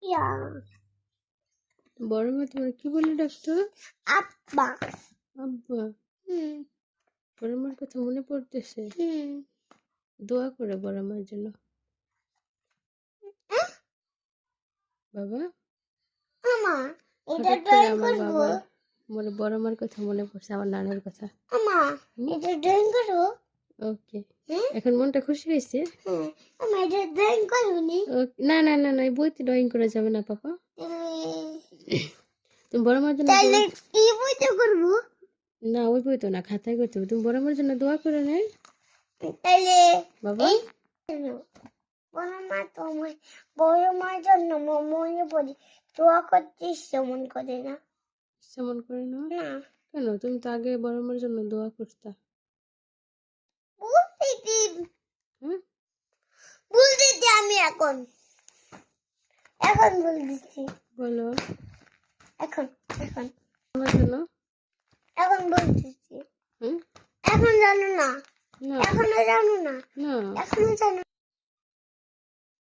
ইয়া বড় মা তোমার কি বলে ডাকতো? আব্বা। আব্বা। বড় মার কথা মনে পড়তেছে। দোয়া করে বড় মার জন্য। বাবা মামা এটা হঠাৎ করে ড্রয়িং আমার করব। বাবা বড় মার কথা মনে পড়ছে, আমার নানার কথা। মামা এটা ড্রয়িং করব। ওকে, এখন মনটা খুশি হয়েছে? মামা এটা ড্রয়িং করব নি। না না না না, এই বইতে ড্রয়িং করা যাবে না পাপা। তুমি বড় মার জন্য তাহলে কি বইতে করব? না, ওই বই তো না, খাতায় করতে হবে। তুমি বড় মার জন্য দোয়া করে নে তাহলে বাবা। বড় মার জন্য মনে পড়ি দোয়া করতে সেমন করে না। সেমন করে না না কেন? তুমি তো আগে বড় মার জন্য দোয়া করতা। হ্যাঁ, বলতেছি আমি এখন বলতেছি। বলো এখন এখন আমার জন্য। এখন বলতেছি। হুম, এখন জানো না, না এখনো জানো না, না এখনো জানো